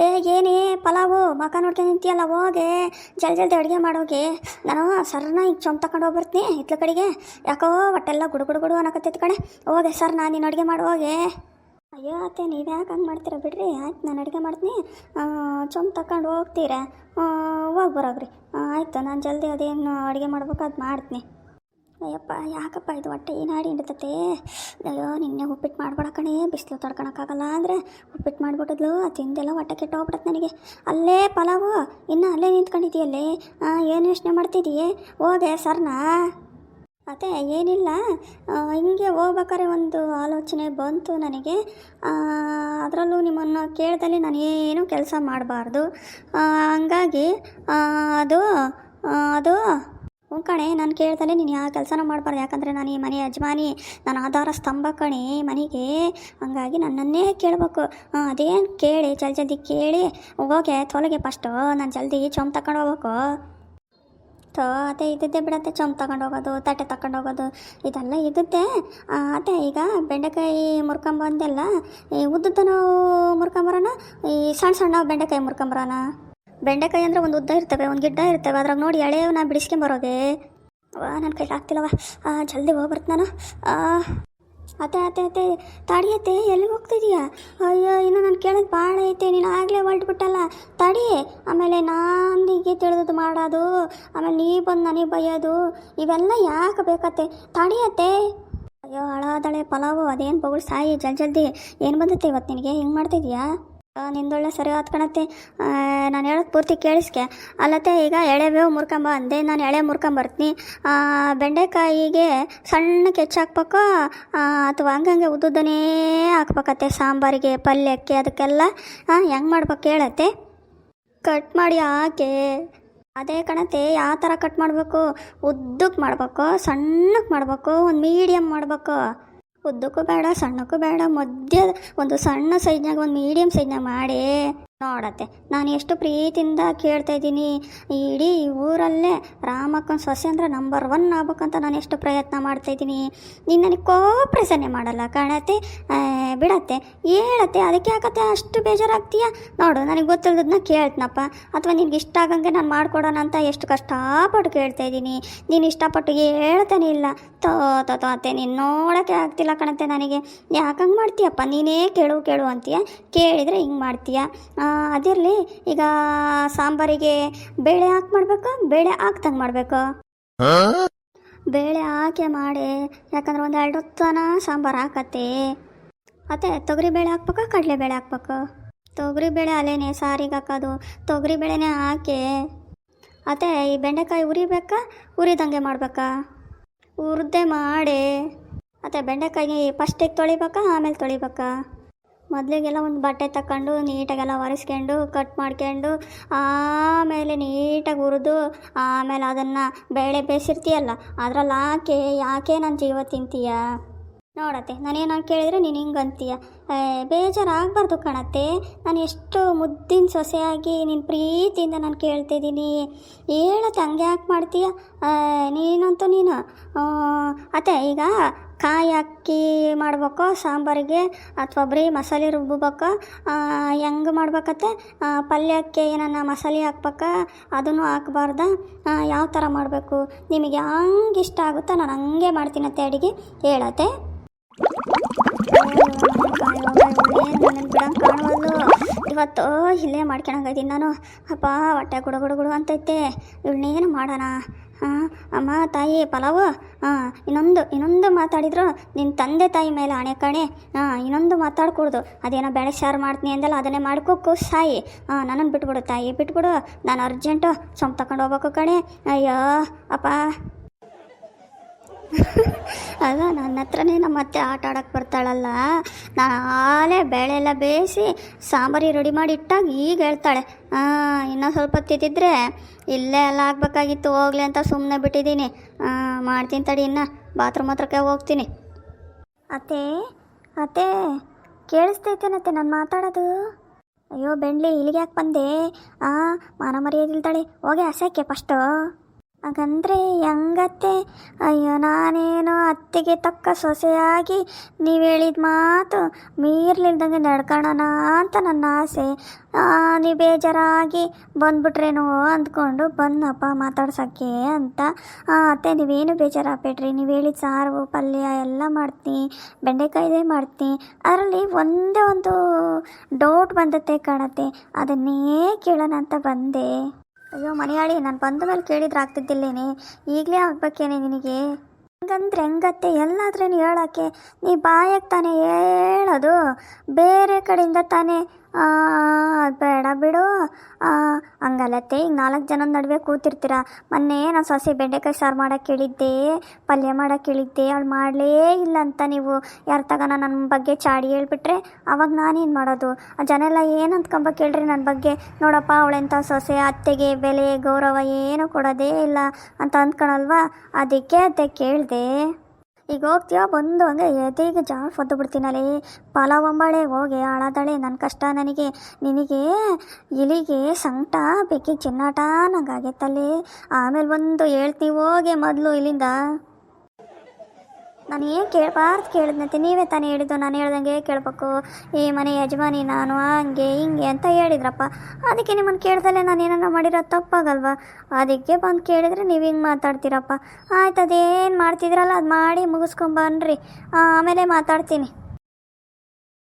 ಏ ಏನೇ ಪಲಾವು ಮಕ ನೋಡ್ಕೊಂಡು ನಿಂತಿಯಲ್ಲ ಹೋಗೆ ಜಲ್ದಿ ಅಡುಗೆ ಮಾಡೋಗೆ. ನಾನು ಸರ್ನ ಈಗ ಚೊಂಬ್ ತಗೊಂಡು ಹೋಗ್ಬರ್ತೀನಿ ಇತ್ಲ ಕಡೆಗೆ. ಯಾಕೋ ಹೊಟ್ಟೆಲ್ಲ ಗುಡು ಗುಡು ಗುಡು ಅನ್ನಕತ್ತೈತೆ ಕಣೆ. ಹೋಗೆ ಸರ್ ನಾನು ನೀನು ಅಡುಗೆ ಮಾಡೋಗೆ. ಅಯ್ಯೋ ಅತ್ತೆ ನೀವು ಯಾಕೆ ಹಂಗೆ ಮಾಡ್ತೀರಾ ಬಿಡ್ರಿ. ಆಯ್ತು ನಾನು ಅಡುಗೆ ಮಾಡ್ತೀನಿ, ಚೊಂಬ್ ತಗೊಂಡು ಹೋಗ್ತೀರಾ, ಹೋಗಿ ಬರೋಗ್ರಿ. ಆಯಿತು ನಾನು ಜಲ್ದಿ ಅದೇನು ಅಡುಗೆ ಮಾಡ್ಬೇಕು ಅದು ಮಾಡ್ತೀನಿ. ಅಯ್ಯಪ್ಪ ಯಾಕಪ್ಪ ಇದು ಹೊಟ್ಟೆ ಏನಾಡಿ ಹಿಡಿತತೆ. ಅಯ್ಯೋ ನಿನ್ನೆ ಉಪ್ಪಿಟ್ಟು ಮಾಡ್ಬೇಡ ಕಣೆ, ಬಿಸಿಲು ತಡ್ಕೊಳಕ್ಕಾಗಲ್ಲ ಅಂದರೆ ಉಪ್ಪಿಟ್ಟು ಮಾಡಿಬಿಟ್ಟಿದ್ಲು. ಅದು ತಿಂದೆಲ್ಲ ಹೊಟ್ಟೆ ಕೆಟ್ಟೋಗ್ಬಿಡತ್ತೆ ನನಗೆ. ಅಲ್ಲೇ ಪಲಾವು ಇನ್ನು ಅಲ್ಲೇ ನಿಂತ್ಕೊಂಡಿದ್ದೀಯಲ್ಲೇ, ಏನು ಯೋಚನೆ ಮಾಡ್ತಿದ್ದೀಯೇ? ಹೋದೆ ಸರ್ನಾ? ಅದೇ ಏನಿಲ್ಲ, ಹಿಂಗೆ ಹೋಗ್ಬೇಕಾದ್ರೆ ಒಂದು ಆಲೋಚನೆ ಬಂತು ನನಗೆ. ಅದರಲ್ಲೂ ನಿಮ್ಮನ್ನು ಕೇಳ್ದಲ್ಲಿ ನಾನು ಏನು ಕೆಲಸ ಮಾಡಬಾರ್ದು. ಹಂಗಾಗಿ ಅದು ಅದು ಕಣೆ, ನಾನು ಕೇಳ್ದಲ್ಲೇ ನೀನು ಯಾವ ಕೆಲಸನೂ ಮಾಡಬಾರ್ದು. ಯಾಕಂದರೆ ನಾನು ಈ ಮನೆ ಯಜಮಾನಿ, ನಾನು ಆಧಾರ ಸ್ತಂಭ ಕಣೆ ಮನೆಗೆ. ಹಂಗಾಗಿ ನನ್ನನ್ನೇ ಕೇಳಬೇಕು. ಅದೇನು ಕೇಳಿ ಜಲ್ದಿ ಕೇಳಿ ಹೋಗೋಕೆ ತೊಲಗೆ ಫಸ್ಟು. ನಾನು ಜಲ್ದಿ ಚೊಂಬ್ ತಗೊಂಡು ಹೋಗ್ಬೇಕು. ಅದೇ ಇದ್ದಿದ್ದೆ ಬಿಡತ್ತೆ, ಚೊಂಬ್ ತಗೊಂಡು ಹೋಗೋದು, ತಟ್ಟೆ ತಗೊಂಡು ಹೋಗೋದು ಇದೆಲ್ಲ ಇದ್ದಿದ್ದೆ. ಅದೇ ಈಗ ಬೆಂಡೆಕಾಯಿ ಮುರ್ಕೊಂಬಂದೆಲ್ಲ ಈ ಉದ್ದದನೂ ಮುರ್ಕೊಂಬರೋಣ, ಈ ಸಣ್ಣ ಸಣ್ಣ ಬೆಂಡೆಕಾಯಿ ಮುರ್ಕೊಂಬರೋಣ. ಬೆಂಡೆಕಾಯಿ ಅಂದರೆ ಒಂದು ಉದ್ದ ಇರ್ತವೆ, ಒಂದು ಗಿಡ್ಡ ಇರ್ತವೆ, ಅದ್ರಾಗ ನೋಡಿ ಎಳೆವನ್ನ ಬಿಡಿಸ್ಕೊಂಬರೋದೆ. ನನ್ನ ಕೈಲಿ ಆಗ್ತಿಲ್ಲವ, ಜಲ್ದಿ ಹೋಗ್ಬರ್ತು ನಾನು. ಅತ್ತೆ ತಡಿಯತ್ತೆ, ಎಲ್ಲಿಗೆ ಹೋಗ್ತಿದೀಯಾ? ಅಯ್ಯೋ ಇನ್ನು ನಾನು ಕೇಳೋದು ಭಾಳ ಐತೆ, ನೀನು ಆಗಲೇ ಹೊರಟ್ಬಿಟ್ಟಲ್ಲ. ತಡಿ, ಆಮೇಲೆ ನಾನಿಗೆ ತಿಳಿದು ಮಾಡೋದು, ಆಮೇಲೆ ನೀ ಬಂದು ನನಗೆ ಬೈಯೋದು, ಇವೆಲ್ಲ ಯಾಕೆ ಬೇಕತ್ತೆ? ತಡಿಯತ್ತೆ. ಅಯ್ಯೋ ಹಳಾದಳೆ ಪಲಾವು, ಅದೇನು ಬಗಳು ಸಾಯಿ ಜಲ್ದಿ. ಏನು ಬಂದತ್ತೆ ಇವತ್ತು ನಿನಗೆ? ಹಿಂಗೆ ಮಾಡ್ತಿದ್ಯಾ? ನಿಂದೊಳ್ಳೆ ಸರಿ ಆತ್ಕಣತ್ತೆ. ನಾನು ಹೇಳೋದು ಪೂರ್ತಿ ಕೇಳಿಸ್ಕೆ. ಅಲ್ಲತ್ತೆ ಈಗ ಎಳೆಬೇವು ಮುರ್ಕೊಂಬ ಅಂದೆ, ನಾನು ಎಳೆ ಮುರ್ಕೊಂಬರ್ತೀನಿ. ಬೆಂಡೆಕಾಯಿಗೆ ಸಣ್ಣಕ್ಕೆ ಹೆಚ್ಚಾಕ್ಬೇಕು ಅಥವಾ ಹಂಗಂಗೆ ಉದ್ದುದನೇ ಹಾಕ್ಬೇಕತ್ತೆ. ಸಾಂಬಾರಿಗೆ, ಪಲ್ಯಕ್ಕೆ, ಅದಕ್ಕೆಲ್ಲ ಹೆಂಗೆ ಮಾಡ್ಬೇಕು ಹೇಳತ್ತೆ? ಕಟ್ ಮಾಡಿ ಹಾಕೆ. ಅದೇ ಕಣತೆ, ಯಾವ ಥರ ಕಟ್ ಮಾಡಬೇಕು? ಉದ್ದಕ್ಕೆ ಮಾಡಬೇಕು, ಸಣ್ಣಕ್ಕೆ ಮಾಡಬೇಕು, ಒಂದು ಮೀಡಿಯಮ್ ಮಾಡಬೇಕು. ಉದ್ದಕ್ಕೂ ಬೇಡ, ಸಣ್ಣಕ್ಕೂ ಬೇಡ, ಮಧ್ಯ ಒಂದು ಸಣ್ಣ ಸೈಜ್ನಾಗ ಒಂದು ಮೀಡಿಯಮ್ ಸೈಜ್ನಾಗ ಮಾಡಿ ನೋಡತ್ತೆ. ನಾನು ಎಷ್ಟು ಪ್ರೀತಿಯಿಂದ ಕೇಳ್ತಾ ಇದ್ದೀನಿ. ಇಡೀ ಊರಲ್ಲೇ ರಾಮಕ್ಕನ ಸೊಸೆ ಅಂದರೆ ನಂಬರ್ 1 ಆಗ್ಬೇಕಂತ ನಾನು ಎಷ್ಟು ಪ್ರಯತ್ನ ಮಾಡ್ತಾಯಿದ್ದೀನಿ. ನೀನು ನನಗೆ ಕೋಪ್ರೇಸನ್ನೇ ಮಾಡಲ್ಲ ಕಾಣತ್ತೆ. ಬಿಡತ್ತೆ, ಹೇಳತ್ತೆ, ಅದಕ್ಕೆ ಯಾಕತ್ತೆ ಅಷ್ಟು ಬೇಜಾರಾಗ್ತೀಯ? ನೋಡು, ನನಗೆ ಗೊತ್ತಿಲ್ಲದನ್ನ ಕೇಳ್ತೀನಪ್ಪ, ಅಥವಾ ನಿನ್ಗೆ ಇಷ್ಟ ಆಗಂಗೆ ನಾನು ಮಾಡ್ಕೊಡೋಣ ಅಂತ ಎಷ್ಟು ಕಷ್ಟಪಟ್ಟು ಕೇಳ್ತಾ ಇದ್ದೀನಿ. ನೀನು ಇಷ್ಟಪಟ್ಟು ಹೇಳ್ತಾನೆ ಇಲ್ಲ. ಅತ್ತೆ ನೀನು ನೋಡೋಕ್ಕೆ ಆಗ್ತಿಲ್ಲ ಕಣತ್ತೆ ನನಗೆ. ಯಾಕಂಗೆ ಮಾಡ್ತೀಯಪ್ಪ? ನೀನೇ ಕೇಳು ಅಂತೀಯ, ಕೇಳಿದರೆ ಹಿಂಗೆ ಮಾಡ್ತೀಯ. ಅದಿರಲಿ, ಈಗ ಸಾಂಬಾರಿಗೆ ಬೇಳೆ ಹಾಕಿ ಮಾಡ್ಬೇಕು, ಬೇಳೆ ಹಾಕ್ದಂಗೆ ಮಾಡಬೇಕು. ಬೇಳೆ ಹಾಕಿ ಮಾಡಿ, ಯಾಕಂದ್ರೆ ಒಂದು 2 ಹೊತ್ತನ ಸಾಂಬಾರು ಹಾಕತ್ತೆ. ಅತ್ತೆ ತೊಗರಿಬೇಳೆ ಹಾಕ್ಬೇಕಾ, ಕಡಲೆಬೇಳೆ ಹಾಕ್ಬೇಕು? ತೊಗರಿಬೇಳೆ ಅಲ್ಲೇನೆ ಸಾರಿಗೆ ಹಾಕೋದು, ತೊಗರಿಬೇಳೆನೇ ಹಾಕಿ. ಅತ್ತೆ ಈ ಬೆಂಡೆಕಾಯಿ ಉರಿಬೇಕಾ, ಉರಿದಂಗೆ ಮಾಡಬೇಕಾ? ಹುರಿದೇ ಮಾಡಿ. ಅತ್ತೆ ಬೆಂಡೆಕಾಯಿ ಫಸ್ಟಿಗೆ ತೊಳಿಬೇಕಾ, ಆಮೇಲೆ ತೊಳಿಬೇಕಾ? ಮೊದಲಿಗೆಲ್ಲ ಒಂದು ಬಟ್ಟೆ ತಗೊಂಡು ನೀಟಾಗೆಲ್ಲ ಒರೆಸ್ಕೊಂಡು ಕಟ್ ಮಾಡ್ಕೊಂಡು ಆಮೇಲೆ ನೀಟಾಗಿ ಹುರಿದು ಆಮೇಲೆ ಅದನ್ನು ಬೇಳೆ ಬೇಯಿಸಿರ್ತೀಯಲ್ಲ ಅದ್ರಲ್ಲಿ ಹಾಕಿ ಯಾಕೆ ನನ್ನ ಜೀವ ತಿಂತೀಯ? ನೋಡತ್ತೆ, ನಾನೇನು ಕೇಳಿದರೆ ನೀನು ಹಿಂಗೆ ಅಂತೀಯ. ಬೇಜಾರಾಗಬಾರ್ದು ಕಣತ್ತೆ. ನಾನು ಎಷ್ಟು ಮುದ್ದಿನ ಸೊಸೆಯಾಗಿ ನಿನ್ನ ಪ್ರೀತಿಯಿಂದ ನಾನು ಕೇಳ್ತಿದ್ದೀನಿ. ಹೇಳತ್ತೆ, ಹಂಗೆ ಯಾಕೆ ಮಾಡ್ತೀಯ ನೀನಂತೂ ನೀನು? ಅತ್ತೆ ಈಗ ಕಾಯಿ ಹಾಕಿ ಮಾಡ್ಬೇಕು ಸಾಂಬಾರಿಗೆ, ಅಥವಾ ಬರೀ ಮಸಾಲೆ ರುಬ್ಬಬೇಕು? ಹೆಂಗೆ ಮಾಡ್ಬೇಕತ್ತೆ? ಪಲ್ಯಕ್ಕೆ ಏನನ್ನ ಮಸಾಲೆ ಹಾಕ್ಬೇಕಾ, ಅದನ್ನು ಹಾಕ್ಬಾರ್ದ? ಯಾವ ಥರ ಮಾಡಬೇಕು? ನಿಮಗೆ ಹಂಗೆ ಇಷ್ಟ ಆಗುತ್ತಾ ನಾನು ಹಂಗೆ ಮಾಡ್ತೀನತ್ತೆ ಅಡುಗೆ. ಹೇಳತ್ತೆ. ನನ್ನ ಬಿಡಂಗೆ ಕಾಣುವಲ್ಲು ಇವತ್ತು, ಇಲ್ಲೇ ಮಾಡ್ಕೊಳಂಗಿದ್ದೀನಿ ನಾನು. ಅಪ್ಪ ಹೊಟ್ಟೆ ಗುಡು ಗುಡು ಗುಡು ಅಂತೈತೆ. ಇವಳನ್ನೇನು ಮಾಡೋಣ? ಅಮ್ಮ ತಾಯಿ ಪಲಾವು, ಇನ್ನೊಂದು ಮಾತಾಡಿದ್ರು ನಿನ್ನ ತಂದೆ ತಾಯಿ ಮೇಲೆ ಆಣೆ ಕಣೆ. ಇನ್ನೊಂದು ಮಾತಾಡ್ಕೊಡ್ದು. ಅದೇನೋ ಬೇಳೆ ಸಾರು ಮಾಡ್ತೀನಿ ಅಂದಲ್ಲ, ಅದನ್ನೇ ಮಾಡ್ಕೋಕು ಸಾಯಿ. ನನ್ನನ್ನು ಬಿಟ್ಬಿಡು ತಾಯಿ, ಬಿಟ್ಬಿಡು. ನಾನು ಅರ್ಜೆಂಟು ಸೊಂಪು ತಗೊಂಡು ಹೋಗ್ಬೇಕು ಕಣೆ. ಅಯ್ಯೋ ಅಪ್ಪ. ಅಲ್ಲ, ನನ್ನ ಹತ್ರನೇ ನಮ್ಮ ಅತ್ತೆ ಆಟ ಆಡೋಕ್ಕೆ ಬರ್ತಾಳಲ್ಲ. ನಾನು ಆಲೇ ಬೇಳೆ ಎಲ್ಲ ಬೇಯಿಸಿ ಸಾಂಬಾರಿ ರೆಡಿ ಮಾಡಿ ಇಟ್ಟಾಗ ಈಗ ಹೇಳ್ತಾಳೆ. ಇನ್ನೂ ಸ್ವಲ್ಪ ತಿದ್ದಿದ್ರೆ ಇಲ್ಲೇ ಎಲ್ಲ ಆಗಬೇಕಾಗಿತ್ತು, ಹೋಗ್ಲಿ ಅಂತ ಸುಮ್ಮನೆ ಬಿಟ್ಟಿದ್ದೀನಿ. ಮಾಡ್ತೀನಿ ತಡಿ, ಇನ್ನು ಬಾತ್ರೂಮ್ ಹತ್ರಕ್ಕೆ ಹೋಗ್ತೀನಿ. ಅತ್ತೆ ಕೇಳಿಸ್ತೈತೇನತ್ತೆ ನಾನು ಮಾತಾಡೋದು? ಅಯ್ಯೋ ಬೆಂಡ್ಲಿ, ಇಲ್ಲಿಗೆ ಯಾಕೆ ಬಂದೆ? ಮಾನ ಮರ್ಯಾದಿಲ್ತಾಳೆ. ಹೋಗಿ ಹಸಕ್ಕೆ ಫಸ್ಟು. ಹಾಗಂದ್ರೆ ಹೆಂಗತ್ತೆ? ಅಯ್ಯೋ ನಾನೇನೋ ಅತ್ತೆಗೆ ತಕ್ಕ ಸೊಸೆಯಾಗಿ ನೀವು ಹೇಳಿದ ಮಾತು ಮೀರ್ಲಿಲ್ದಂಗೆ ನಡ್ಕೊಳ್ಳೋಣ ಅಂತ ನನ್ನ ಆಸೆ. ನೀವು ಬೇಜಾರಾಗಿ ಬಂದ್ಬಿಟ್ರೇನೋ ಅಂದ್ಕೊಂಡು ಬಂದಪ್ಪ ಮಾತಾಡ್ಸೋಕ್ಕೆ ಅಂತ. ಅತ್ತೆ ನೀವೇನು ಬೇಜಾರಾಗಬೇಡ್ರಿ, ನೀವು ಹೇಳಿದ ಸಾರು ಪಲ್ಯ ಎಲ್ಲ ಮಾಡ್ತೀನಿ, ಬೆಂಡೆಕಾಯಿದೇ ಮಾಡ್ತೀನಿ. ಅದರಲ್ಲಿ ಒಂದೇ ಒಂದು ಡೌಟ್ ಬಂದತ್ತೆ ಕಾಣತ್ತೆ, ಅದನ್ನೇ ಕೇಳೋಣ ಅಂತ ಬಂದೆ. ಅಯ್ಯೋ ಮನೆಯಾಳಿ, ನಾನು ಬಂದ ಮೇಲೆ ಕೇಳಿದ್ರೆ ಆಗ್ತಿದ್ದಿಲ್ಲೇನೆ, ಈಗಲೇ ಆಗ್ಬೇಕೇನೆ ನಿನಗೆ? ಹಂಗಂದ್ರೆ ಹೆಂಗತ್ತೆ? ಎಲ್ಲಾದ್ರೇನು ಹೇಳೋಕ್ಕೆ ನೀ ಬಾಯಾಗ ತಾನೇ ಹೇಳೋದು, ಬೇರೆ ಕಡೆಯಿಂದ ತಾನೇ ಬೇಡ ಬಿಡು. ಹಂಗಲ್ಲತ್ತೆ, ಈಗ 4 ಜನದ ನಡುವೆ ಕೂತಿರ್ತೀರ. ಮೊನ್ನೆ ನಾನು ಸೊಸೆ ಬೆಂಡೆಕಾಯಿ ಸಾರು ಮಾಡೋಕ್ಕೆ ಕೇಳಿದ್ದೆ, ಪಲ್ಯ ಮಾಡೋಕ್ಕೆ ಕೇಳಿದ್ದೆ, ಅವಳು ಮಾಡಲೇ ಇಲ್ಲ ಅಂತ ನೀವು ಯಾರ ತಗೋಣ ನನ್ನ ಬಗ್ಗೆ ಚಾಡಿ ಹೇಳ್ಬಿಟ್ರೆ ಅವಾಗ ನಾನೇನು ಮಾಡೋದು? ಆ ಜನ ಎಲ್ಲ ಏನು ಅಂದ್ಕೊಂಬ ಕೇಳ್ರಿ ನನ್ನ ಬಗ್ಗೆ. ನೋಡಪ್ಪ ಅವಳೆಂಥ ಸೊಸೆ, ಅತ್ತೆಗೆ ಬೆಲೆ ಗೌರವ ಏನು ಕೊಡೋದೇ ಇಲ್ಲ ಅಂತ ಅಂದ್ಕೊಳಲ್ವಾ? ಅದಕ್ಕೆ ಅತ್ತೆ ಕೇಳಿದೆ. ಈಗ ಹೋಗ್ತೀಯೋ ಬಂದು ಹಂಗೆ ಎದೆಗೆ ಜಾಳ ಫದ್ದು ಬಿಡ್ತೀನಲ್ಲಿ. ಪಲಾವಂಬಾಳೆ ಹೋಗಿ ಹಾಳಾದಳೆ ನನ್ನ ಕಷ್ಟ ನನಗೆ, ನಿನಗೆ ಇಲಿಗೆ ಸಂಕಟ ಬೆಕ್ಕಿಗೆ ಚಿನ್ನಾಟ ನಂಗಾಗೈತಲ್ಲಿ. ಆಮೇಲೆ ಒಂದು ಹೇಳ್ತೀವಿ ಹೋಗಿ ಮೊದಲು ಇಲ್ಲಿಂದ. ನಾನು ಏನು ಕೇಳಬಾರ್ದು ಕೇಳಿದ್ನಂತೆ, ನೀವೇ ತಾನೇ ಹೇಳಿದ್ದು ನಾನು ಹೇಳ್ದಂಗೆ ಕೇಳಬೇಕು, ಈ ಮನೆ ಯಜಮಾನಿ ನಾನು ಹಂಗೆ ಹಿಂಗೆ ಅಂತ ಹೇಳಿದ್ರಪ್ಪ. ಅದಕ್ಕೆ ನಿಮ್ಮನ್ನು ಕೇಳ್ದಲ್ಲೇ ನಾನು ಏನಾರ ಮಾಡಿರೋ ತಪ್ಪಾಗಲ್ವ? ಅದಕ್ಕೆ ಬಂದು ಕೇಳಿದ್ರೆ ನೀವು ಹಿಂಗೆ ಮಾತಾಡ್ತೀರಪ್ಪ. ಆಯ್ತು, ಅದೇನು ಮಾಡ್ತಿದ್ರಲ್ಲ ಅದು ಮಾಡಿ ಮುಗಿಸ್ಕೊಂಬನ್ರಿ, ಆಮೇಲೆ ಮಾತಾಡ್ತೀನಿ.